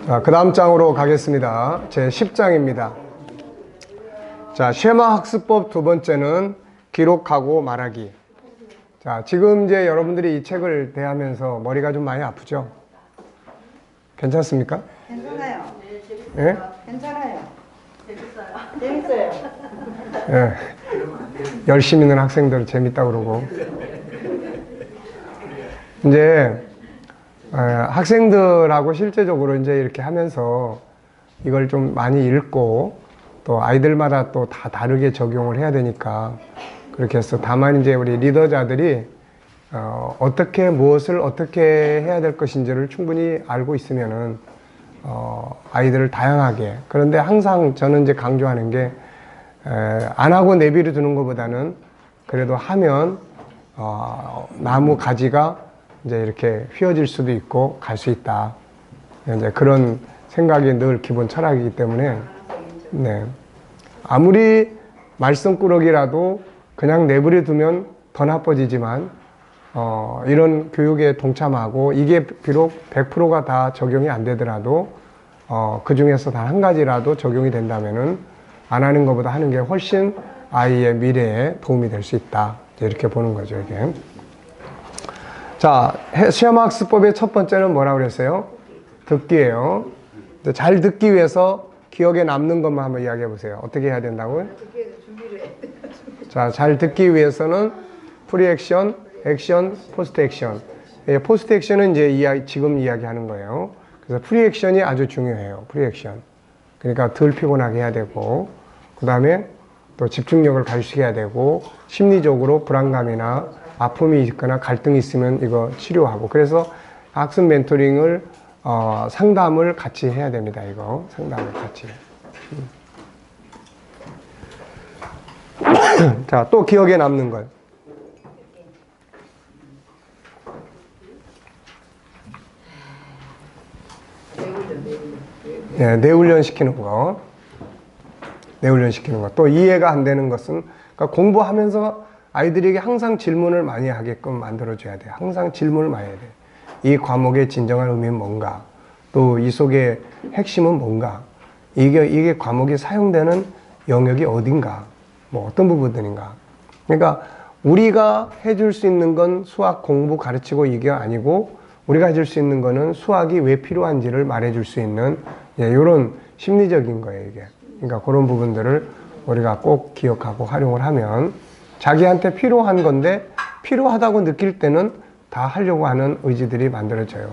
자, 그 다음 장으로 가겠습니다. 제 10장입니다. 자, 쉐마 학습법 두 번째는 기록하고 말하기. 자, 지금 이제 여러분들이 이 책을 대하면서 머리가 좀 많이 아프죠? 괜찮습니까? 괜찮아요. 예? 괜찮아요. 재밌어요. 예. 열심히 있는 학생들 재밌다 그러고. 이제 학생들하고 실제적으로 이제 이렇게 하면서 이걸 좀 많이 읽고 또 아이들마다 또 다 다르게 적용을 해야 되니까 그렇게 해서 다만 이제 우리 리더자들이 어떻게 무엇을 어떻게 해야 될 것인지를 충분히 알고 있으면은 아이들을 다양하게, 그런데 항상 저는 이제 강조하는 게 안 하고 내비를 두는 것보다는 그래도 하면 나무 가지가 이제 이렇게 휘어질 수도 있고 갈 수 있다. 이제 그런 생각이 늘 기본 철학이기 때문에, 네. 아무리 말썽꾸러기라도 그냥 내버려 두면 더 나빠지지만, 이런 교육에 동참하고 이게 비록 100%가 다 적용이 안 되더라도, 그 중에서 단 한 가지라도 적용이 된다면은 안 하는 것보다 하는 게 훨씬 아이의 미래에 도움이 될 수 있다. 이렇게 보는 거죠, 이게. 자, 시험학습법의 첫 번째는 뭐라고 그랬어요? 듣기예요. 잘 듣기 위해서 기억에 남는 것만 한번 이야기해 보세요. 어떻게 해야 된다고요? 자, 잘 듣기 위해서는 프리액션, 액션, 포스트 액션. 포스트 액션은 이제 지금 이야기하는 거예요. 그래서 프리액션이 아주 중요해요. 프리액션. 그러니까 덜 피곤하게 해야 되고, 그 다음에 또 집중력을 감축해야 되고, 심리적으로 불안감이나 아픔이 있거나 갈등이 있으면 이거 치료하고. 그래서 학습 멘토링을 상담을 같이 해야 됩니다. 이거 상담을 같이. 자, 또 기억에 남는 것. 네, 뇌훈련 시키는 거. 뇌훈련 시키는 것. 또 이해가 안 되는 것은, 그러니까 공부하면서 아이들에게 항상 질문을 많이 하게끔 만들어줘야 돼요. 항상 질문을 많이 해야 돼요. 이 과목의 진정한 의미는 뭔가? 또 이 속의 핵심은 뭔가? 이게 과목이 사용되는 영역이 어딘가? 뭐 어떤 부분들인가? 그러니까 우리가 해줄 수 있는 건 수학 공부 가르치고 이게 아니고, 우리가 해줄 수 있는 거는 수학이 왜 필요한지를 말해줄 수 있는 이런 심리적인 거예요, 이게. 그러니까 그런 부분들을 우리가 꼭 기억하고 활용을 하면 자기한테 필요한 건데 필요하다고 느낄 때는 다 하려고 하는 의지들이 만들어져요.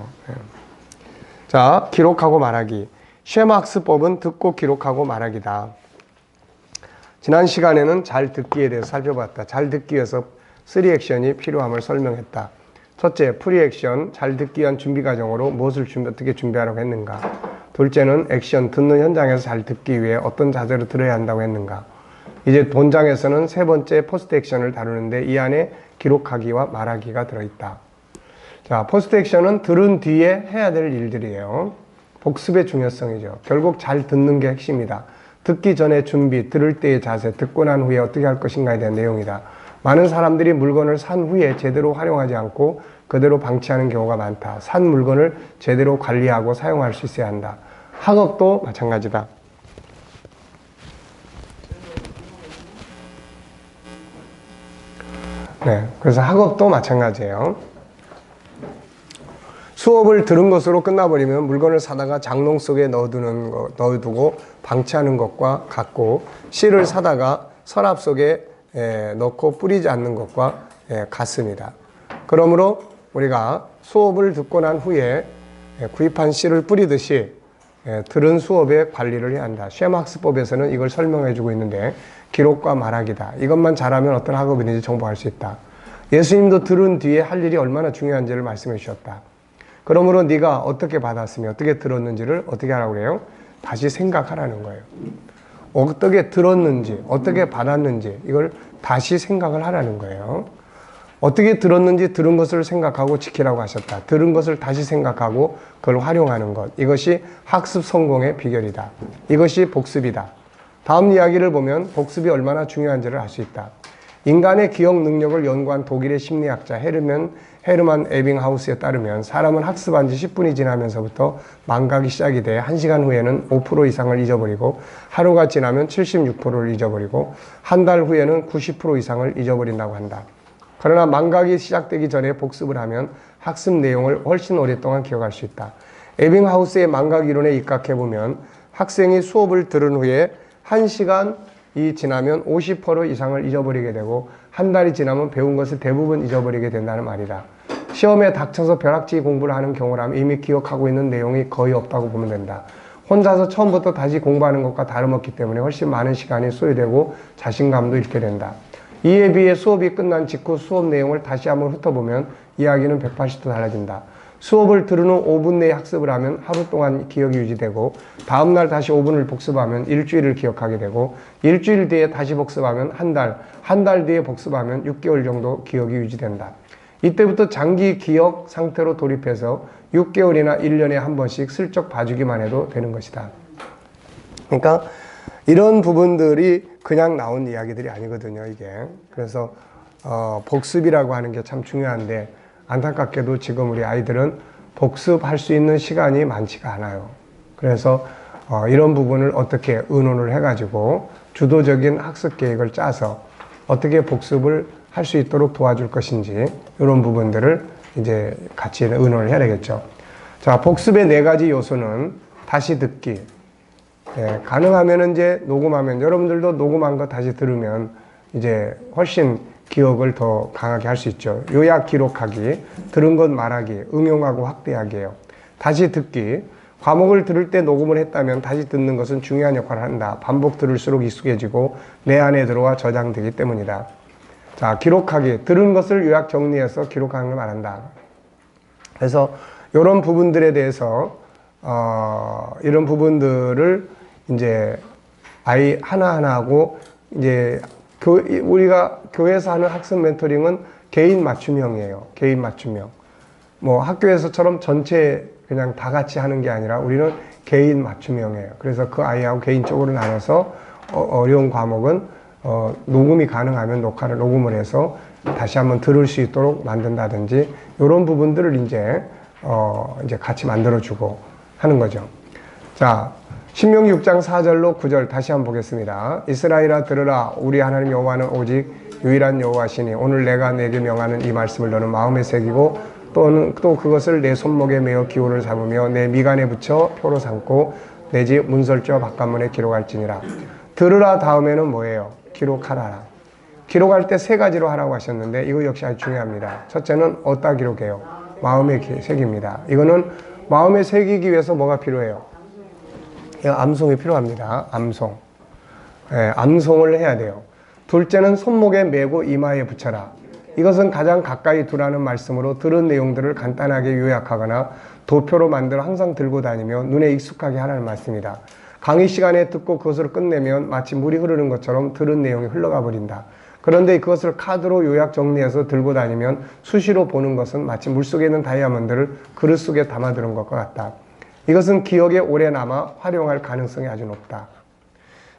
자, 기록하고 말하기. 쉐마학습법은 듣고 기록하고 말하기다. 지난 시간에는 잘 듣기에 대해서 살펴봤다. 잘 듣기 위해서 3액션이 필요함을 설명했다. 첫째, 프리액션, 잘 듣기 위한 준비 과정으로 무엇을 어떻게 준비하라고 했는가. 둘째는 액션, 듣는 현장에서 잘 듣기 위해 어떤 자세로 들어야 한다고 했는가. 이제 본장에서는 세 번째 포스트 액션을 다루는데 이 안에 기록하기와 말하기가 들어있다. 자, 포스트 액션은 들은 뒤에 해야 될 일들이에요. 복습의 중요성이죠. 결국 잘 듣는 게 핵심이다. 듣기 전에 준비, 들을 때의 자세, 듣고 난 후에 어떻게 할 것인가에 대한 내용이다. 많은 사람들이 물건을 산 후에 제대로 활용하지 않고 그대로 방치하는 경우가 많다. 산 물건을 제대로 관리하고 사용할 수 있어야 한다. 학업도 마찬가지다. 네, 그래서 학업도 마찬가지예요. 수업을 들은 것으로 끝나버리면 물건을 사다가 장롱 속에 넣어두고 방치하는 것과 같고, 씨를 사다가 서랍 속에 넣고 뿌리지 않는 것과 같습니다. 그러므로 우리가 수업을 듣고 난 후에 구입한 씨를 뿌리듯이 들은 수업의 관리를 해야 한다. 쉐마학습법에서는 이걸 설명해 주고 있는데, 기록과 말하기다. 이것만 잘하면 어떤 학업이든지 정복할 수 있다. 예수님도 들은 뒤에 할 일이 얼마나 중요한지를 말씀해 주셨다. 그러므로 네가 어떻게 받았으며 어떻게 들었는지를 어떻게 하라고 그래요? 다시 생각하라는 거예요. 어떻게 들었는지, 어떻게 받았는지 이걸 다시 생각을 하라는 거예요. 어떻게 들었는지 들은 것을 생각하고 지키라고 하셨다. 들은 것을 다시 생각하고 그걸 활용하는 것. 이것이 학습 성공의 비결이다. 이것이 복습이다. 다음 이야기를 보면 복습이 얼마나 중요한지를 알 수 있다. 인간의 기억 능력을 연구한 독일의 심리학자 헤르만 에빙하우스에 따르면 사람은 학습한 지 10분이 지나면서부터 망각이 시작이 돼 1시간 후에는 5% 이상을 잊어버리고 하루가 지나면 76%를 잊어버리고 한 달 후에는 90% 이상을 잊어버린다고 한다. 그러나 망각이 시작되기 전에 복습을 하면 학습 내용을 훨씬 오랫동안 기억할 수 있다. 에빙하우스의 망각 이론에 입각해보면 학생이 수업을 들은 후에 1시간이 지나면 50% 이상을 잊어버리게 되고 한 달이 지나면 배운 것을 대부분 잊어버리게 된다는 말이다. 시험에 닥쳐서 벼락치기 공부를 하는 경우라면 이미 기억하고 있는 내용이 거의 없다고 보면 된다. 혼자서 처음부터 다시 공부하는 것과 다름없기 때문에 훨씬 많은 시간이 소요되고 자신감도 잃게 된다. 이에 비해 수업이 끝난 직후 수업 내용을 다시 한번 훑어보면 이야기는 180도 달라진다. 수업을 들은 후 5분 내에 학습을 하면 하루 동안 기억이 유지되고 다음날 다시 5분을 복습하면 일주일을 기억하게 되고 일주일 뒤에 다시 복습하면 한 달 뒤에 복습하면 6개월 정도 기억이 유지된다. 이때부터 장기 기억 상태로 돌입해서 6개월이나 1년에 한 번씩 슬쩍 봐주기만 해도 되는 것이다. 그러니까 이런 부분들이 그냥 나온 이야기들이 아니거든요, 이게. 그래서 복습이라고 하는 게 참 중요한데 안타깝게도 지금 우리 아이들은 복습할 수 있는 시간이 많지가 않아요. 그래서 이런 부분을 어떻게 의논을 해가지고 주도적인 학습 계획을 짜서 어떻게 복습을 할 수 있도록 도와줄 것인지 이런 부분들을 이제 같이 의논을 해야 되겠죠. 자, 복습의 4가지 요소는 다시 듣기. 예, 가능하면 이제 녹음하면 여러분들도 녹음한 거 다시 들으면 이제 훨씬 기억을 더 강하게 할 수 있죠. 요약 기록하기, 들은 것 말하기, 응용하고 확대하기예요. 다시 듣기. 과목을 들을 때 녹음을 했다면 다시 듣는 것은 중요한 역할을 한다. 반복 들을수록 익숙해지고 내 안에 들어와 저장되기 때문이다. 자, 기록하기. 들은 것을 요약 정리해서 기록하는 걸 말한다. 그래서 이런 부분들에 대해서 이런 부분들을 이제 아이 하나하나하고 이제 우리가 교회에서 하는 학습 멘토링은 개인 맞춤형이에요. 개인 맞춤형. 뭐 학교에서처럼 전체 그냥 다 같이 하는 게 아니라 우리는 개인 맞춤형이에요. 그래서 그 아이하고 개인적으로 나눠서 어려운 과목은 녹음이 가능하면 녹음을 해서 다시 한번 들을 수 있도록 만든다든지 이런 부분들을 이제 같이 만들어주고 하는 거죠. 자, 신명기 6장 4절로 9절 다시 한번 보겠습니다. 이스라엘아 들으라. 우리 하나님 여호와는 오직 유일한 여호와시니 오늘 내가 내게 명하는 이 말씀을 너는 마음에 새기고 또 그것을 내 손목에 메어 기호를 삼으며 내 미간에 붙여 표로 삼고 내 집 문설주와 바깥문에 기록할지니라. 들으라 다음에는 뭐예요? 기록하라. 기록할 때 3가지로 하라고 하셨는데 이거 역시 아주 중요합니다. 첫째는 어디다 기록해요? 마음에 새깁니다. 이거는 마음에 새기기 위해서 뭐가 필요해요? 암송이 필요합니다. 암송. 예, 암송을 해야 돼요. 둘째는 손목에 메고 이마에 붙여라. 이것은 가장 가까이 두라는 말씀으로 들은 내용들을 간단하게 요약하거나 도표로 만들어 항상 들고 다니며 눈에 익숙하게 하라는 말씀이다. 강의 시간에 듣고 그것을 끝내면 마치 물이 흐르는 것처럼 들은 내용이 흘러가 버린다. 그런데 그것을 카드로 요약 정리해서 들고 다니면 수시로 보는 것은 마치 물속에 있는 다이아몬드를 그릇 속에 담아두는 것과 같다. 이것은 기억에 오래 남아 활용할 가능성이 아주 높다.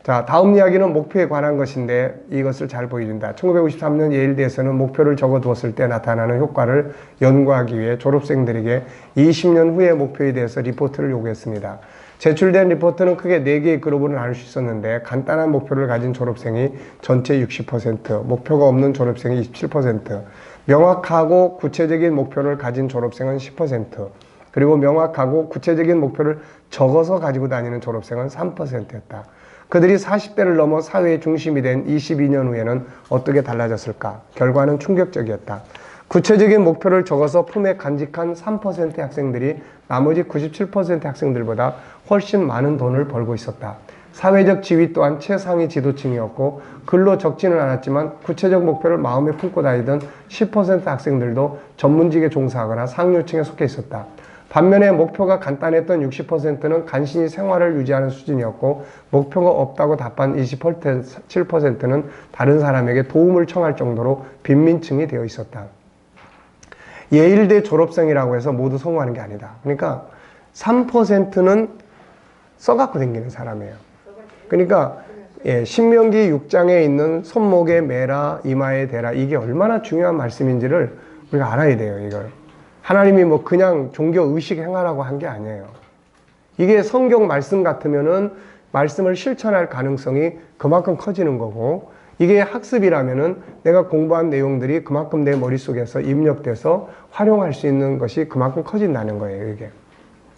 자, 다음 이야기는 목표에 관한 것인데 이것을 잘 보여준다. 1953년 예일대에서는 목표를 적어두었을 때 나타나는 효과를 연구하기 위해 졸업생들에게 20년 후의 목표에 대해서 리포트를 요구했습니다. 제출된 리포트는 크게 4개의 그룹으로 나눌 수 있었는데 간단한 목표를 가진 졸업생이 전체 60%, 목표가 없는 졸업생이 27%, 명확하고 구체적인 목표를 가진 졸업생은 10%, 그리고 명확하고 구체적인 목표를 적어서 가지고 다니는 졸업생은 3%였다. 그들이 40대를 넘어 사회의 중심이 된 22년 후에는 어떻게 달라졌을까? 결과는 충격적이었다. 구체적인 목표를 적어서 품에 간직한 3%의 학생들이 나머지 97%의 학생들보다 훨씬 많은 돈을 벌고 있었다. 사회적 지위 또한 최상위 지도층이었고 글로 적지는 않았지만 구체적 목표를 마음에 품고 다니던 10% 학생들도 전문직에 종사하거나 상류층에 속해 있었다. 반면에 목표가 간단했던 60%는 간신히 생활을 유지하는 수준이었고 목표가 없다고 답한 27%는 다른 사람에게 도움을 청할 정도로 빈민층이 되어 있었다. 예일대 졸업생이라고 해서 모두 성공하는 게 아니다. 그러니까 3%는 써갖고 다니는 사람이에요. 그러니까 예, 신명기 6장에 있는 손목에 매라 이마에 대라, 이게 얼마나 중요한 말씀인지를 우리가 알아야 돼요. 이걸 하나님이 뭐 그냥 종교 의식 행하라고 한 게 아니에요. 이게 성경 말씀 같으면은 말씀을 실천할 가능성이 그만큼 커지는 거고, 이게 학습이라면은 내가 공부한 내용들이 그만큼 내 머릿속에서 입력돼서 활용할 수 있는 것이 그만큼 커진다는 거예요, 이게.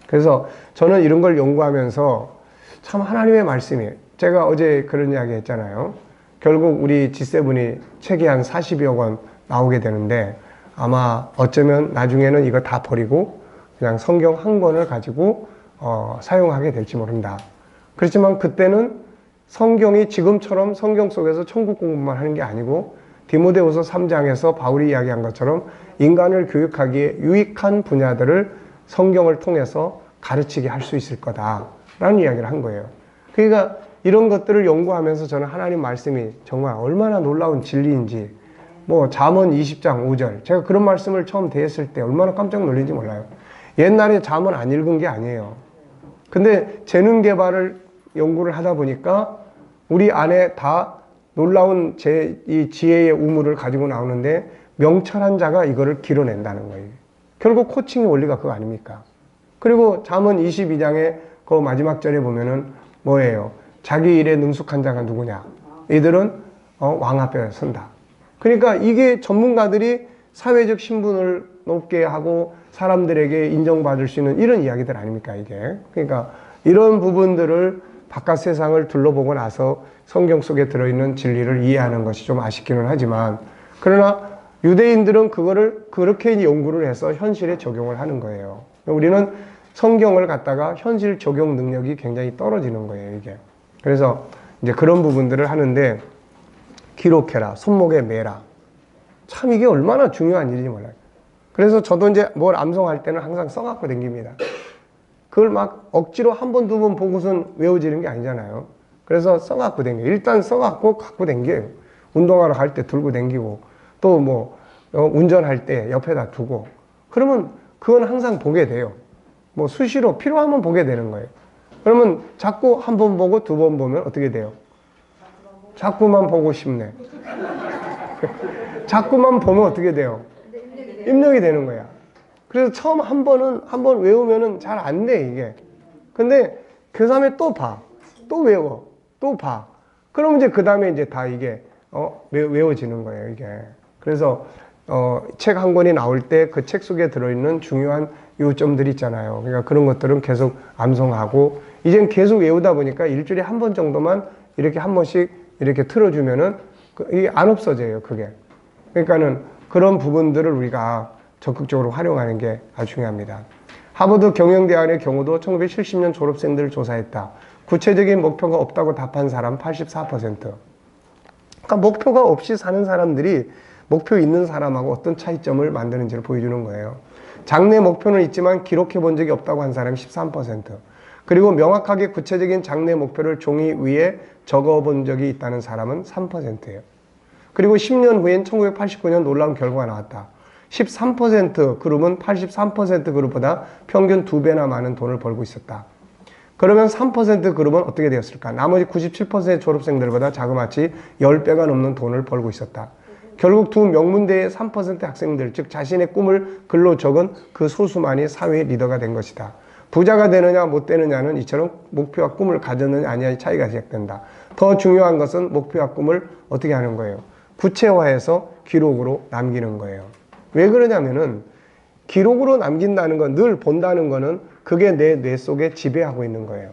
그래서 저는 이런 걸 연구하면서 참 하나님의 말씀이, 제가 어제 그런 이야기 했잖아요. 결국 우리 G7이 책이 한 40여 권 나오게 되는데, 아마 어쩌면 나중에는 이거 다 버리고 그냥 성경 한 권을 가지고 사용하게 될지 모른다. 그렇지만 그때는 성경이 지금처럼 성경 속에서 천국 공부만 하는 게 아니고, 디모데후서 3장에서 바울이 이야기한 것처럼 인간을 교육하기에 유익한 분야들을 성경을 통해서 가르치게 할 수 있을 거다라는 이야기를 한 거예요. 그러니까 이런 것들을 연구하면서 저는 하나님 말씀이 정말 얼마나 놀라운 진리인지, 뭐 잠언 20장 5절, 제가 그런 말씀을 처음 대했을 때 얼마나 깜짝 놀란지 몰라요. 옛날에 잠언 안 읽은 게 아니에요. 근데 재능 개발을 연구를 하다 보니까 우리 안에 다 놀라운 이 지혜의 우물을 가지고 나오는데, 명철한 자가 이거를 길어낸다는 거예요. 결국 코칭의 원리가 그거 아닙니까? 그리고 잠언 22장에 그 마지막 절에 보면은 뭐예요? 자기 일에 능숙한 자가 누구냐? 이들은 왕 앞에 선다. 그러니까 이게 전문가들이 사회적 신분을 높게 하고 사람들에게 인정받을 수 있는 이런 이야기들 아닙니까, 이게? 그러니까 이런 부분들을 바깥 세상을 둘러보고 나서 성경 속에 들어있는 진리를 이해하는 것이 좀 아쉽기는 하지만, 그러나 유대인들은 그거를 그렇게 연구를 해서 현실에 적용을 하는 거예요. 우리는 성경을 갖다가 현실 적용 능력이 굉장히 떨어지는 거예요, 이게. 그래서 이제 그런 부분들을 하는데, 기록해라, 손목에 매라. 참 이게 얼마나 중요한 일인지 몰라요. 그래서 저도 이제 뭘 암송할 때는 항상 써갖고 다닙니다. 그걸 막 억지로 한 번, 두 번 보고선 외워지는 게 아니잖아요. 그래서 써갖고 다녀요. 일단 써갖고 갖고 다녀요. 운동하러 갈 때 들고 다니고, 또 뭐 운전할 때 옆에다 두고, 그러면 그건 항상 보게 돼요. 뭐 수시로 필요하면 보게 되는 거예요. 그러면 자꾸 한 번 보고 두 번 보면 어떻게 돼요? 자꾸만 보고 싶네. 자꾸만 보면 어떻게 돼요? 입력이 되는 거야. 그래서 처음 한 번 외우면은 잘 안 돼, 이게. 근데 그 다음에 또 봐. 또 외워. 또 봐. 그러면 이제 그 다음에 이제 다 이게, 외워지는 거예요, 이게. 그래서, 책 한 권이 나올 때 그 책 속에 들어있는 중요한 요점들이 있잖아요. 그러니까 그런 것들은 계속 암송하고, 이젠 계속 외우다 보니까 일주일에 한 번 정도만 이렇게 한 번씩 이렇게 틀어주면은 이게 안 없어져요, 그게. 그러니까는 그런 부분들을 우리가 적극적으로 활용하는 게 아주 중요합니다. 하버드 경영대학의 경우도 1970년 졸업생들을 조사했다. 구체적인 목표가 없다고 답한 사람 84%. 그러니까 목표가 없이 사는 사람들이 목표 있는 사람하고 어떤 차이점을 만드는지를 보여주는 거예요. 장래 목표는 있지만 기록해 본 적이 없다고 한 사람이 13%. 그리고 명확하게 구체적인 장래 목표를 종이 위에 적어 본 적이 있다는 사람은 3%예요. 그리고 10년 후엔 1989년 놀라운 결과가 나왔다. 13% 그룹은 83% 그룹보다 평균 2배나 많은 돈을 벌고 있었다. 그러면 3% 그룹은 어떻게 되었을까? 나머지 97%의 졸업생들보다 자그마치 10배가 넘는 돈을 벌고 있었다. 결국 두 명문대의 3% 학생들, 즉 자신의 꿈을 글로 적은 그 소수만이 사회의 리더가 된 것이다. 부자가 되느냐 못 되느냐는 이처럼 목표와 꿈을 가졌느냐 아니냐의 차이가 시작된다. 더 중요한 것은 목표와 꿈을 어떻게 하는 거예요? 구체화해서 기록으로 남기는 거예요. 왜 그러냐면은 기록으로 남긴다는 건, 늘 본다는 거는 그게 내 뇌 속에 지배하고 있는 거예요.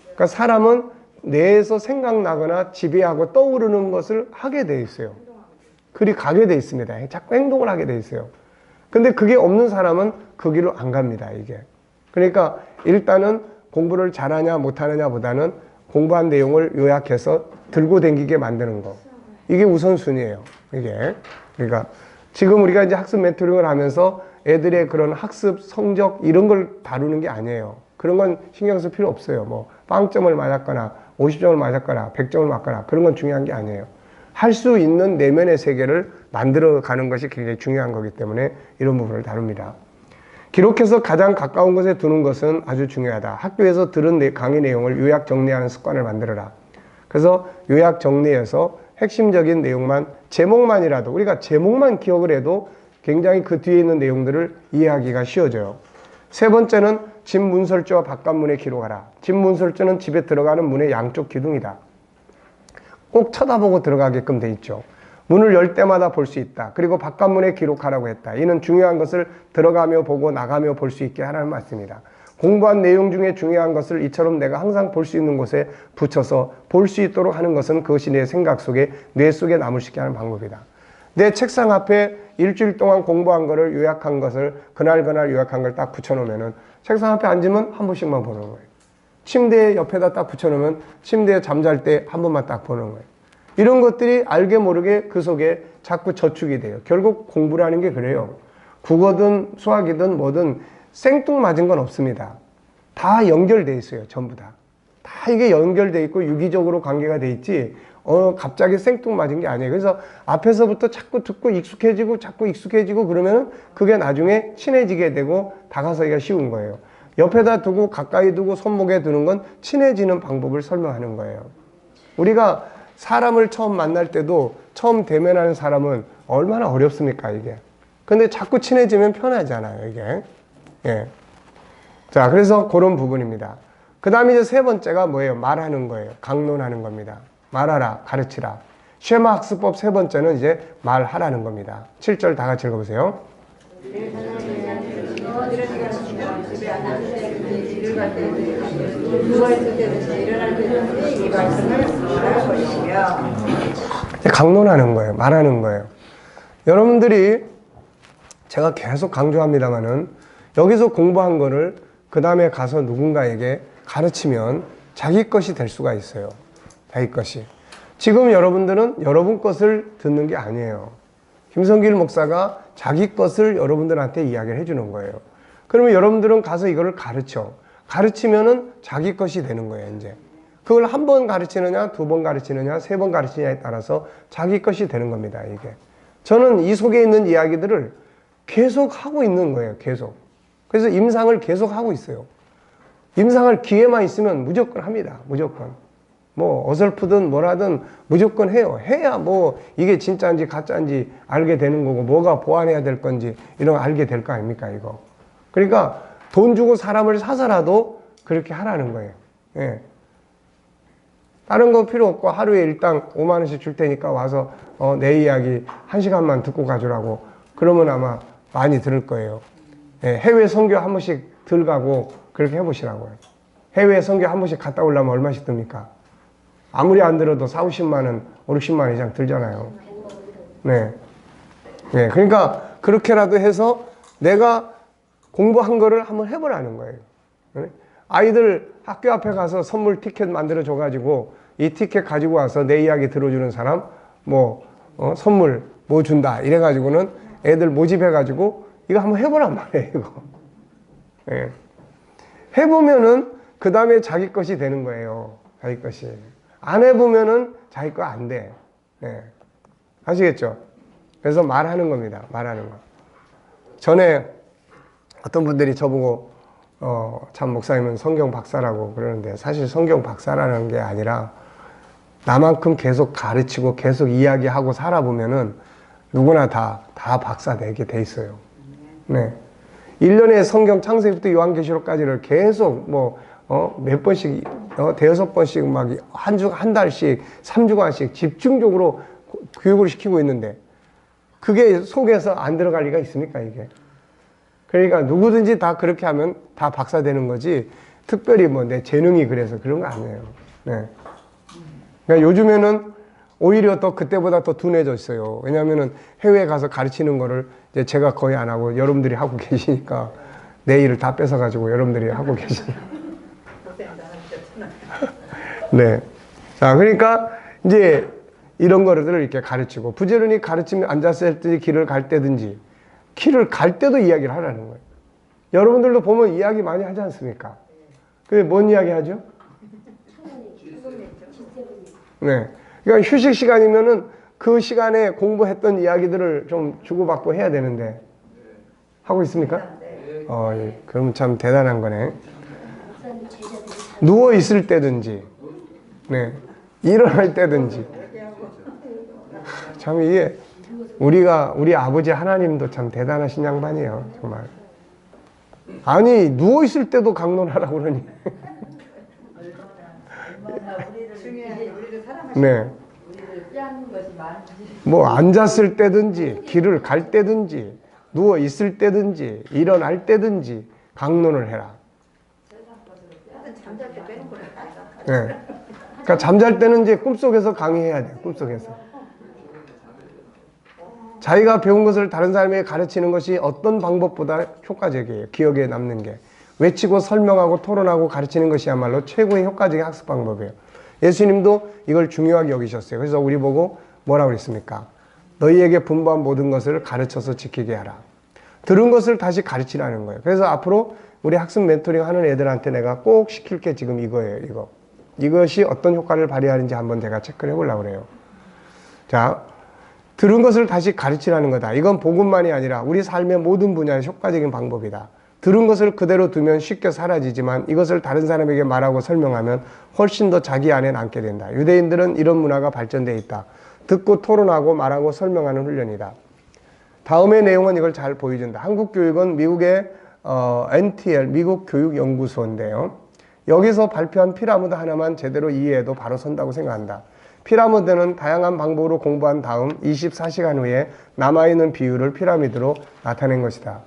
그러니까 사람은 뇌에서 생각나거나 지배하고 떠오르는 것을 하게 돼 있어요. 그리 가게 돼 있습니다. 자꾸 행동을 하게 돼 있어요. 근데 그게 없는 사람은 그 길로 안 갑니다, 이게. 그러니까 일단은 공부를 잘하냐 못하느냐 보다는 공부한 내용을 요약해서 들고 다니게 만드는 거. 이게 우선순위예요, 이게. 그러니까 지금 우리가 이제 학습 메토딩을 하면서 애들의 그런 학습 성적 이런 걸 다루는 게 아니에요. 그런 건 신경 쓸 필요 없어요. 뭐 빵점을 맞았거나 50점을 맞았거나 100점을 맞거나 그런 건 중요한 게 아니에요. 할 수 있는 내면의 세계를 만들어가는 것이 굉장히 중요한 거기 때문에 이런 부분을 다룹니다. 기록해서 가장 가까운 곳에 두는 것은 아주 중요하다. 학교에서 들은 강의 내용을 요약 정리하는 습관을 만들어라. 그래서 요약 정리해서 핵심적인 내용만, 제목만이라도, 우리가 제목만 기억을 해도 굉장히 그 뒤에 있는 내용들을 이해하기가 쉬워져요. 세 번째는 집 문설주와 바깥문에 기록하라. 집 문설주는 집에 들어가는 문의 양쪽 기둥이다. 꼭 쳐다보고 들어가게끔 돼 있죠. 문을 열 때마다 볼 수 있다. 그리고 바깥문에 기록하라고 했다. 이는 중요한 것을 들어가며 보고 나가며 볼 수 있게 하라는 말씀이다. 공부한 내용 중에 중요한 것을 이처럼 내가 항상 볼 수 있는 곳에 붙여서 볼 수 있도록 하는 것은 그것이 내 생각 속에, 뇌 속에 남을 수 있게 하는 방법이다. 내 책상 앞에 일주일 동안 공부한 거를 요약한 것을 그날 요약한 걸 딱 붙여놓으면은 책상 앞에 앉으면 한 번씩만 보는 거예요. 침대 옆에다 딱 붙여놓으면 침대에 잠잘 때 한 번만 딱 보는 거예요. 이런 것들이 알게 모르게 그 속에 자꾸 저축이 돼요. 결국 공부라는 게 그래요. 국어든 수학이든 뭐든 생뚱맞은 건 없습니다. 다 연결돼 있어요. 전부 다. 다 이게 연결돼 있고 유기적으로 관계가 돼 있지 갑자기 생뚱맞은 게 아니에요. 그래서 앞에서부터 자꾸 듣고 익숙해지고 자꾸 익숙해지고 그러면 그게 나중에 친해지게 되고 다가서기가 쉬운 거예요. 옆에다 두고 가까이 두고 손목에 두는 건 친해지는 방법을 설명하는 거예요. 우리가 사람을 처음 만날 때도 처음 대면하는 사람은 얼마나 어렵습니까, 이게. 근데 자꾸 친해지면 편하잖아요, 이게. 예. 자, 그래서 그런 부분입니다. 그 다음에 이제 세 번째가 뭐예요? 말하는 거예요. 강론하는 겁니다. 말하라, 가르치라. 쉐마 학습법 세 번째는 이제 말하라는 겁니다. 7절 다 같이 읽어보세요. 강론하는 거예요. 말하는 거예요. 여러분들이 제가 계속 강조합니다만은 여기서 공부한 거를 그 다음에 가서 누군가에게 가르치면 자기 것이 될 수가 있어요. 자기 것이. 지금 여러분들은 여러분 것을 듣는 게 아니에요. 김성길 목사가 자기 것을 여러분들한테 이야기를 해주는 거예요. 그러면 여러분들은 가서 이거를 가르쳐. 가르치면은 자기 것이 되는 거예요, 이제. 그걸 한 번 가르치느냐, 두 번 가르치느냐, 세 번 가르치느냐에 따라서 자기 것이 되는 겁니다, 이게. 저는 이 속에 있는 이야기들을 계속 하고 있는 거예요, 계속. 그래서 임상을 계속 하고 있어요. 임상할 기회만 있으면 무조건 합니다, 무조건. 뭐 어설프든 뭐라든 무조건 해요. 해야 뭐 이게 진짜인지 가짜인지 알게 되는 거고 뭐가 보완해야 될 건지 이런 거 알게 될 거 아닙니까, 이거. 그러니까 돈 주고 사람을 사서라도 그렇게 하라는 거예요. 예. 다른 거 필요 없고 하루에 일당 5만 원씩 줄 테니까 와서 내 이야기 1시간만 듣고 가주라고. 그러면 아마 많이 들을 거예요. 예. 해외 선교 한 번씩 들가고 그렇게 해보시라고요. 해외 선교 한 번씩 갔다 오려면 얼마씩 듭니까? 아무리 안 들어도 4, 50만 원, 5, 60만 원 이상 들잖아요. 네. 네. 그러니까 그렇게라도 해서 내가 공부한 거를 한번 해보라는 거예요. 네? 아이들 학교 앞에 가서 선물 티켓 만들어 줘가지고 이 티켓 가지고 와서 내 이야기 들어주는 사람 선물 뭐 준다 이래가지고는 애들 모집해가지고 이거 한번 해보란 말이에요, 이거. 네. 해보면은 그 다음에 자기 것이 되는 거예요. 자기 것이. 안 해보면은 자기 거 안 돼. 네. 아시겠죠? 그래서 말하는 겁니다. 말하는 거. 전에 어떤 분들이 저보고 참 목사님은 성경 박사라고 그러는데 사실 성경 박사라는 게 아니라 나만큼 계속 가르치고 계속 이야기하고 살아보면은 누구나 다 박사 되게 돼 있어요. 네. 1년에 성경 창세기부터 요한계시록까지를 계속 몇 번씩, 대여섯 번씩 막 한 달씩, 3주간씩 집중적으로 교육을 시키고 있는데 그게 속에서 안 들어갈 리가 있습니까, 이게? 그러니까 누구든지 다 그렇게 하면 다 박사 되는 거지 특별히 내 재능이 그래서 그런 거 아니에요. 네. 그러니까 요즘에는 오히려 더 그때보다 더 둔해졌어요. 왜냐하면은 해외에 가서 가르치는 거를 이제 제가 거의 안 하고 여러분들이 하고 계시니까 내 일을 다 뺏어가지고 여러분들이 하고 계시니까. 네. 자, 그러니까 이제 이런 거를 이렇게 가르치고 부지런히 가르치면 앉았을 때 길을 갈 때든지 길을 갈 때도 이야기를 하라는 거예요. 여러분들도 보면 이야기 많이 하지 않습니까? 그게 뭔 이야기 하죠? 네. 그러니까 휴식 시간이면은 그 시간에 공부했던 이야기들을 좀 주고받고 해야 되는데 하고 있습니까? 예. 그럼 참 대단한 거네. 누워 있을 때든지, 네. 일어날 때든지. 참 이게 우리 아버지 하나님도 참 대단하신 양반이에요. 정말. 아니 누워있을 때도 강론하라고 그러니. 네. 뭐 앉았을 때든지 길을 갈 때든지 누워 있을 때든지 일어날 때든지 강론을 해라. 네. 그러니까 잠잘 때는 이제 꿈속에서 강의해야 돼요. 꿈속에서. 자기가 배운 것을 다른 사람에게 가르치는 것이 어떤 방법보다 효과적이에요. 기억에 남는 게. 외치고 설명하고 토론하고 가르치는 것이야말로 최고의 효과적인 학습 방법이에요. 예수님도 이걸 중요하게 여기셨어요. 그래서 우리 보고 뭐라고 그랬습니까? 너희에게 분부한 모든 것을 가르쳐서 지키게 하라. 들은 것을 다시 가르치라는 거예요. 그래서 앞으로 우리 학습 멘토링 하는 애들한테 내가 꼭 시킬 게 지금 이거예요. 이것이 어떤 효과를 발휘하는지 한번 제가 체크를 해보려고 그래요. 자, 들은 것을 다시 가르치라는 거다. 이건 복음만이 아니라 우리 삶의 모든 분야의 효과적인 방법이다. 들은 것을 그대로 두면 쉽게 사라지지만 이것을 다른 사람에게 말하고 설명하면 훨씬 더 자기 안에 남게 된다. 유대인들은 이런 문화가 발전되어 있다. 듣고 토론하고 말하고 설명하는 훈련이다. 다음의 내용은 이걸 잘 보여준다. 한국 교육은 미국의 NTL, 미국 교육연구소인데요. 여기서 발표한 피라미드 하나만 제대로 이해해도 바로 선다고 생각한다. 피라미드는 다양한 방법으로 공부한 다음 24시간 후에 남아있는 비율을 피라미드로 나타낸 것이다.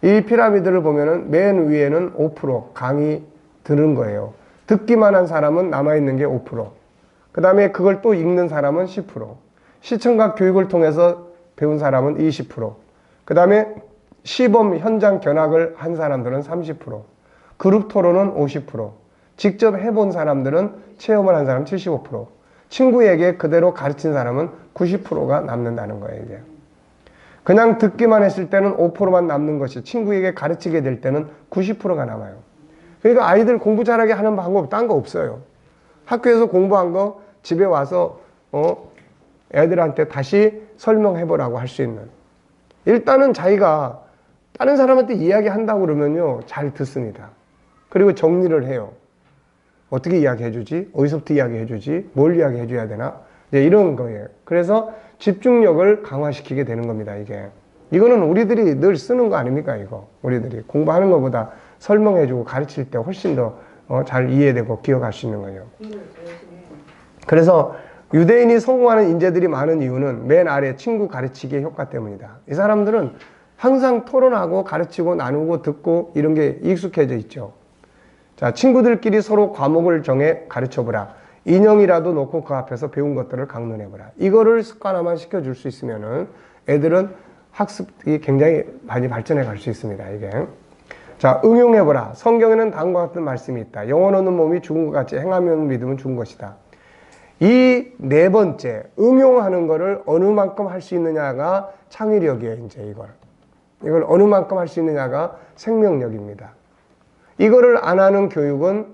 이 피라미드를 보면은 맨 위에는 5% 강의 듣는 거예요. 듣기만 한 사람은 남아있는 게 5%. 그 다음에 그걸 또 읽는 사람은 10%. 시청각 교육을 통해서 배운 사람은 20%. 그 다음에 시범 현장 견학을 한 사람들은 30%. 그룹 토론은 50%. 직접 해본 사람들은 체험을 한 사람 75%. 친구에게 그대로 가르친 사람은 90%가 남는다는 거예요, 이게. 그냥 듣기만 했을 때는 5%만 남는 것이 친구에게 가르치게 될 때는 90%가 남아요. 그러니까 아이들 공부 잘하게 하는 방법 딴 거 없어요. 학교에서 공부한 거 집에 와서 애들한테 다시 설명해보라고 할 수 있는. 일단은 자기가 다른 사람한테 이야기한다고 그러면요 잘 듣습니다. 그리고 정리를 해요. 어떻게 이야기해주지? 어디서부터 이야기해주지? 뭘 이야기해줘야 되나? 이제 이런 거예요. 그래서 집중력을 강화시키게 되는 겁니다, 이게. 이거는 우리들이 늘 쓰는 거 아닙니까, 이거? 우리들이 공부하는 것보다 설명해주고 가르칠 때 훨씬 더 잘 이해되고 기억할 수 있는 거예요. 그래서 유대인이 성공하는 인재들이 많은 이유는 맨 아래 친구 가르치기의 효과 때문이다. 이 사람들은 항상 토론하고 가르치고 나누고 듣고 이런 게 익숙해져 있죠. 자, 친구들끼리 서로 과목을 정해 가르쳐보라. 인형이라도 놓고 그 앞에서 배운 것들을 강론해보라. 이거를 습관화만 시켜줄 수 있으면은 애들은 학습이 굉장히 많이 발전해 갈 수 있습니다, 이게. 자, 응용해보라. 성경에는 다음과 같은 말씀이 있다. 영혼 없는 몸이 죽은 것 같이 행하면 믿으면 죽은 것이다. 이 네 번째, 응용하는 거를 어느 만큼 할 수 있느냐가 창의력이에요, 이제 이걸 어느 만큼 할 수 있느냐가 생명력입니다. 이거를 안 하는 교육은,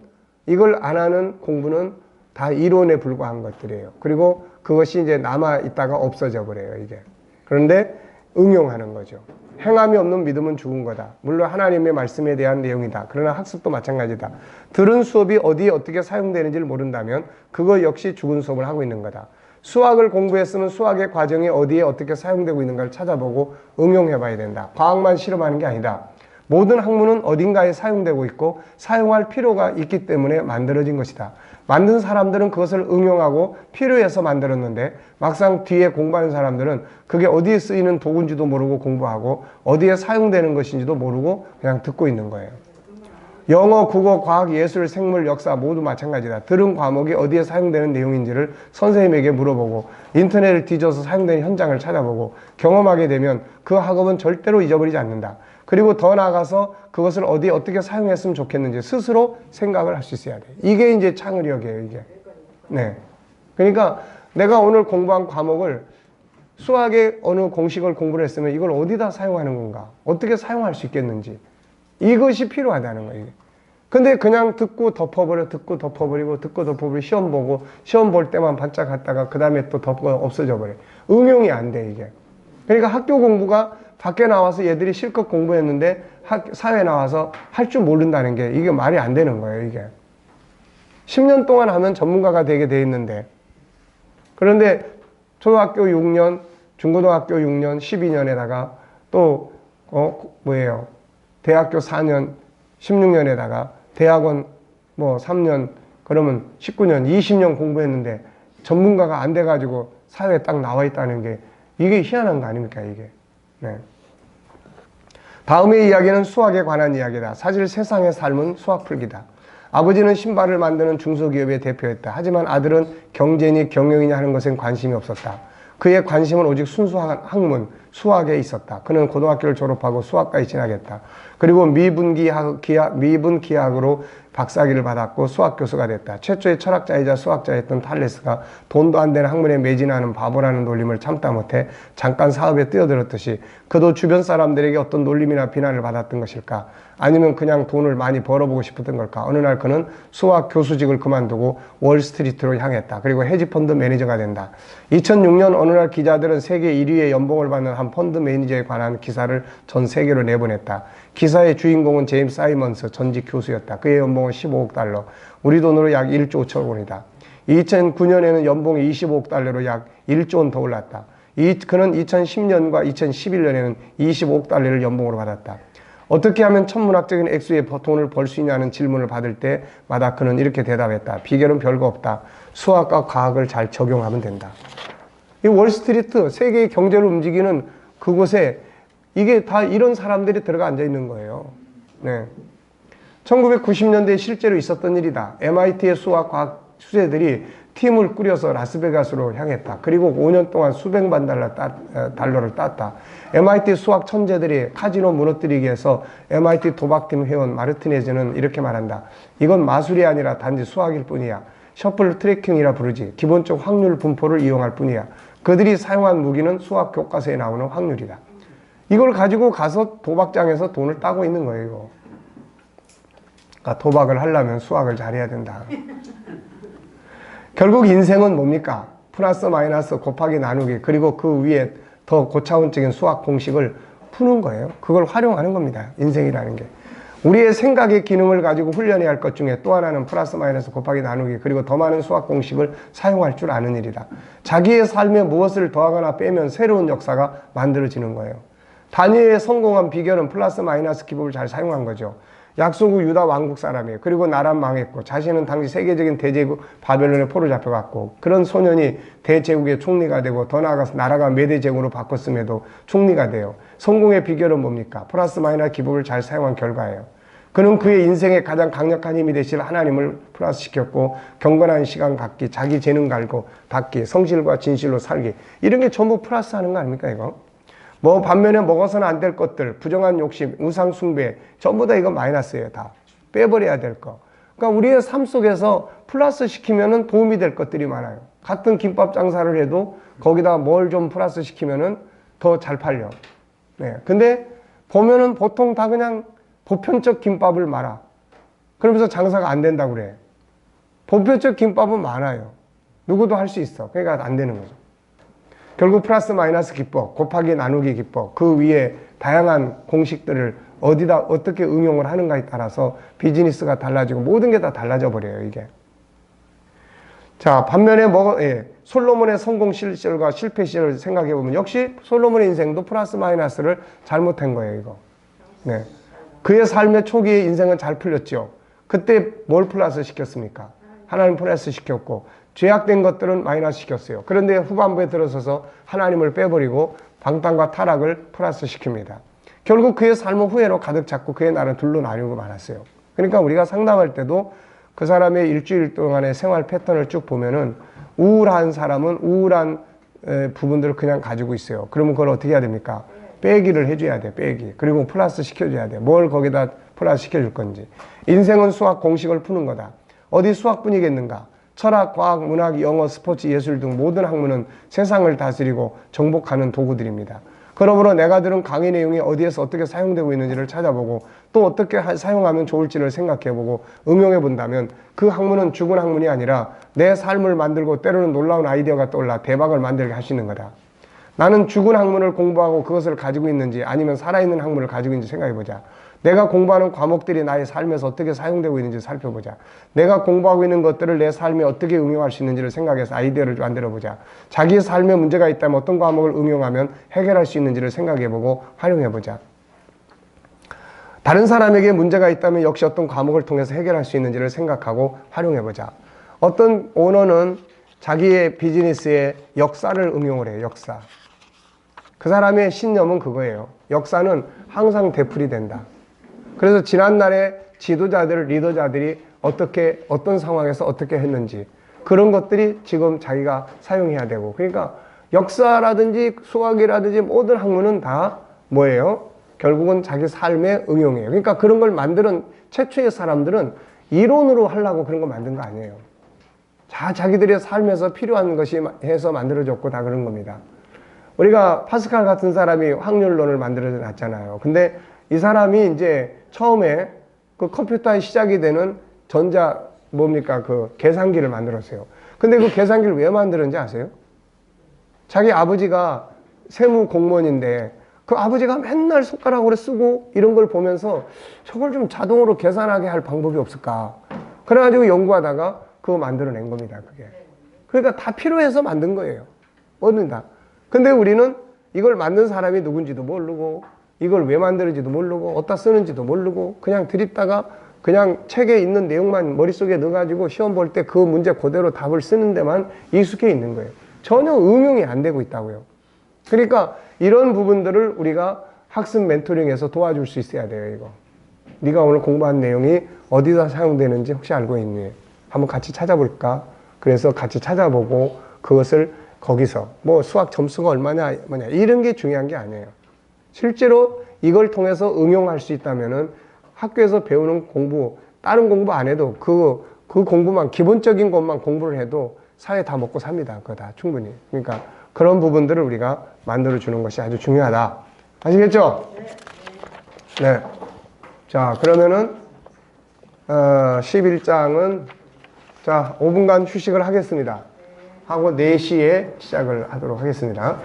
이걸 안 하는 공부는 다 이론에 불과한 것들이에요. 그리고 그것이 이제 남아있다가 없어져 버려요, 이게. 그런데 응용하는 거죠. 행함이 없는 믿음은 죽은 거다. 물론 하나님의 말씀에 대한 내용이다. 그러나 학습도 마찬가지다. 들은 수업이 어디에 어떻게 사용되는지를 모른다면 그거 역시 죽은 수업을 하고 있는 거다. 수학을 공부했으면 수학의 과정이 어디에 어떻게 사용되고 있는가를 찾아보고 응용해 봐야 된다. 과학만 실험하는 게 아니다. 모든 학문은 어딘가에 사용되고 있고 사용할 필요가 있기 때문에 만들어진 것이다. 만든 사람들은 그것을 응용하고 필요해서 만들었는데 막상 뒤에 공부하는 사람들은 그게 어디에 쓰이는 도구인지도 모르고 공부하고 어디에 사용되는 것인지도 모르고 그냥 듣고 있는 거예요. 영어, 국어, 과학, 예술, 생물, 역사 모두 마찬가지다. 들은 과목이 어디에 사용되는 내용인지를 선생님에게 물어보고 인터넷을 뒤져서 사용되는 현장을 찾아보고 경험하게 되면 그 학업은 절대로 잊어버리지 않는다. 그리고 더 나아가서 그것을 어디에 어떻게 사용했으면 좋겠는지 스스로 생각을 할 수 있어야 돼. 이게 이제 창의력이에요, 이게. 네. 그러니까 내가 오늘 공부한 과목을 수학의 어느 공식을 공부를 했으면 이걸 어디다 사용하는 건가? 어떻게 사용할 수 있겠는지. 이것이 필요하다는 거예요. 근데 그냥 듣고 덮어버려, 듣고 덮어버리고, 듣고 덮어버리고, 시험 보고, 시험 볼 때만 반짝갔다가 그 다음에 또 덮어 없어져 버려. 응용이 안 돼, 이게. 그러니까 학교 공부가 밖에 나와서 얘들이 실컷 공부했는데 사회에 나와서 할 줄 모른다는 게 이게 말이 안 되는 거예요, 이게. 10년 동안 하면 전문가가 되게 돼 있는데, 그런데 초등학교 6년, 중고등학교 6년, 12년에다가 또 대학교 4년, 16년에다가 대학원 3년, 그러면 19년, 20년 공부했는데 전문가가 안 돼가지고 사회에 딱 나와 있다는 게 이게 희한한 거 아닙니까, 이게. 네. 다음의 이야기는 수학에 관한 이야기다. 사실 세상의 삶은 수학 풀기다. 아버지는 신발을 만드는 중소기업의 대표였다. 하지만 아들은 경제니 경영이냐 하는 것엔 관심이 없었다. 그의 관심은 오직 순수한 학문, 수학에 있었다. 그는 고등학교를 졸업하고 수학과에 진학했다. 그리고 미분 기하학으로 박사학위를 받았고 수학 교수가 됐다. 최초의 철학자이자 수학자였던 탈레스가 돈도 안 되는 학문에 매진하는 바보라는 놀림을 참다 못해 잠깐 사업에 뛰어들었듯이 그도 주변 사람들에게 어떤 놀림이나 비난을 받았던 것일까? 아니면 그냥 돈을 많이 벌어보고 싶었던 걸까? 어느 날 그는 수학 교수직을 그만두고 월스트리트로 향했다. 그리고 헤지펀드 매니저가 된다. 2006년 어느 날 기자들은 세계 1위의 연봉을 받는 한 펀드 매니저에 관한 기사를 전 세계로 내보냈다. 기사의 주인공은 제임스 사이먼스 전직 교수였다. 그의 연봉은 15억 달러, 우리 돈으로 약 1조 5천억 원이다. 2009년에는 연봉이 25억 달러로 약 1조 원 더 올랐다. 그는 2010년과 2011년에는 25억 달러를 연봉으로 받았다. 어떻게 하면 천문학적인 액수의 돈을 벌 수 있냐는 질문을 받을 때마다 그는 이렇게 대답했다. 비결은 별거 없다. 수학과 과학을 잘 적용하면 된다. 이 월스트리트, 세계의 경제를 움직이는 그곳에 이게 다 이런 사람들이 들어가 앉아 있는 거예요. 네. 1990년대에 실제로 있었던 일이다. MIT의 수학과학 수재들이 팀을 꾸려서 라스베가스로 향했다. 그리고 5년 동안 수백만 달러를 땄다. MIT 수학 천재들이 카지노 무너뜨리기 위해서 MIT 도박팀 회원 마르티네즈는 이렇게 말한다. 이건 마술이 아니라 단지 수학일 뿐이야. 셔플 트래킹이라 부르지. 기본적 확률 분포를 이용할 뿐이야. 그들이 사용한 무기는 수학 교과서에 나오는 확률이다. 이걸 가지고 가서 도박장에서 돈을 따고 있는 거예요, 이거. 그러니까 도박을 하려면 수학을 잘해야 된다. 결국 인생은 뭡니까? 플러스 마이너스 곱하기 나누기, 그리고 그 위에 더 고차원적인 수학 공식을 푸는 거예요. 그걸 활용하는 겁니다. 인생이라는 게. 우리의 생각의 기능을 가지고 훈련해야 할 것 중에 또 하나는 플러스 마이너스 곱하기 나누기, 그리고 더 많은 수학 공식을 사용할 줄 아는 일이다. 자기의 삶에 무엇을 더하거나 빼면 새로운 역사가 만들어지는 거예요. 다니엘의 성공한 비결은 플러스 마이너스 기법을 잘 사용한 거죠. 약소국 유다 왕국 사람이에요. 그리고 나라 망했고 자신은 당시 세계적인 대제국 바벨론에 포로 잡혀갔고, 그런 소년이 대제국의 총리가 되고 더 나아가서 나라가 메대제국으로 바꿨음에도 총리가 돼요. 성공의 비결은 뭡니까? 플러스 마이너스 기법을 잘 사용한 결과예요. 그는 그의 인생에 가장 강력한 힘이 되실 하나님을 플러스 시켰고, 경건한 시간 갖기, 자기 재능 갈고 닦기, 성실과 진실로 살기, 이런 게 전부 플러스 하는 거 아닙니까, 이거? 반면에 먹어서는 안 될 것들, 부정한 욕심, 우상 숭배, 전부 다 이거 마이너스예요. 다 빼버려야 될 거. 그러니까 우리의 삶 속에서 플러스 시키면은 도움이 될 것들이 많아요. 같은 김밥 장사를 해도 거기다 뭘 좀 플러스 시키면은 더 잘 팔려. 네. 근데 보면은 보통 다 그냥 보편적 김밥을 말아. 그러면서 장사가 안 된다고 그래. 보편적 김밥은 많아요. 누구도 할 수 있어. 그러니까 안 되는 거죠. 결국 플러스 마이너스 기법, 곱하기 나누기 기법, 그 위에 다양한 공식들을 어디다 어떻게 응용을 하는가에 따라서 비즈니스가 달라지고 모든 게 다 달라져 버려요, 이게. 자, 반면에 솔로몬의 성공 시절과 실패 시절을 생각해 보면 역시 솔로몬의 인생도 플러스 마이너스를 잘못한 거예요, 이거. 네. 그의 삶의 초기의 인생은 잘 풀렸죠. 그때 뭘 플러스 시켰습니까? 하나님 플러스 시켰고, 죄악된 것들은 마이너스 시켰어요. 그런데 후반부에 들어서서 하나님을 빼버리고 방탕과 타락을 플러스 시킵니다. 결국 그의 삶은 후회로 가득 찼고 그의 날은 둘로 나뉘고 말았어요. 그러니까 우리가 상담할 때도 그 사람의 일주일 동안의 생활 패턴을 쭉 보면은 우울한 사람은 우울한 부분들을 그냥 가지고 있어요. 그러면 그걸 어떻게 해야 됩니까? 빼기를 해줘야 돼, 빼기. 그리고 플러스 시켜줘야 돼. 뭘 거기다 플러스 시켜줄 건지. 인생은 수학 공식을 푸는 거다. 어디 수학뿐이겠는가? 철학, 과학, 문학, 영어, 스포츠, 예술 등 모든 학문은 세상을 다스리고 정복하는 도구들입니다. 그러므로 내가 들은 강의 내용이 어디에서 어떻게 사용되고 있는지를 찾아보고 또 어떻게 사용하면 좋을지를 생각해보고 응용해본다면 그 학문은 죽은 학문이 아니라 내 삶을 만들고 때로는 놀라운 아이디어가 떠올라 대박을 만들게 할 수 있는 거다. 나는 죽은 학문을 공부하고 그것을 가지고 있는지 아니면 살아있는 학문을 가지고 있는지 생각해보자. 내가 공부하는 과목들이 나의 삶에서 어떻게 사용되고 있는지 살펴보자. 내가 공부하고 있는 것들을 내 삶에 어떻게 응용할 수 있는지를 생각해서 아이디어를 만들어보자. 자기 삶에 문제가 있다면 어떤 과목을 응용하면 해결할 수 있는지를 생각해보고 활용해보자. 다른 사람에게 문제가 있다면 역시 어떤 과목을 통해서 해결할 수 있는지를 생각하고 활용해보자. 어떤 오너는 자기의 비즈니스에 역사를 응용을 해요. 역사. 그 사람의 신념은 그거예요. 역사는 항상 되풀이 된다. 그래서 지난날의 지도자들, 리더자들이 어떤 상황에서 어떻게 했는지 그런 것들이 지금 자기가 사용해야 되고, 그러니까 역사라든지 수학이라든지 모든 학문은 다 뭐예요? 결국은 자기 삶에 응용해요. 그러니까 그런 걸 만드는 최초의 사람들은 이론으로 하려고 그런 거 만든 거 아니에요. 자기들의 삶에서 필요한 것이 해서 만들어졌고 다 그런 겁니다. 우리가 파스칼 같은 사람이 확률론을 만들어 놨잖아요. 근데 이 사람이 이제 처음에 그 컴퓨터의 시작이 되는 그 계산기를 만들었어요. 근데 그 계산기를 왜 만들었는지 아세요? 자기 아버지가 세무 공무원인데 그 아버지가 맨날 손가락으로 쓰고 이런 걸 보면서 저걸 좀 자동으로 계산하게 할 방법이 없을까? 그래가지고 연구하다가 그거 만들어낸 겁니다, 그게. 그러니까 다 필요해서 만든 거예요. 뭐든 다. 근데 우리는 이걸 만든 사람이 누군지도 모르고, 이걸 왜 만드는지도 모르고, 어디다 쓰는지도 모르고, 그냥 드립다가 그냥 책에 있는 내용만 머릿속에 넣어가지고 시험 볼 때 그 문제 그대로 답을 쓰는 데만 익숙해 있는 거예요. 전혀 응용이 안 되고 있다고요. 그러니까 이런 부분들을 우리가 학습 멘토링에서 도와줄 수 있어야 돼요, 이거. 네가 오늘 공부한 내용이 어디다 사용되는지 혹시 알고 있니? 한번 같이 찾아볼까? 그래서 같이 찾아보고 그것을 거기서 뭐 수학 점수가 얼마냐 뭐냐 이런 게 중요한 게 아니에요. 실제로 이걸 통해서 응용할 수 있다면은 학교에서 배우는 공부, 다른 공부 안 해도 그 공부만, 기본적인 것만 공부를 해도 사회 다 먹고 삽니다. 그거 다 충분히. 그러니까 그런 부분들을 우리가 만들어 주는 것이 아주 중요하다. 아시겠죠? 네. 자, 그러면은 11장은 자, 5분간 휴식을 하겠습니다. 하고 4시에 시작을 하도록 하겠습니다.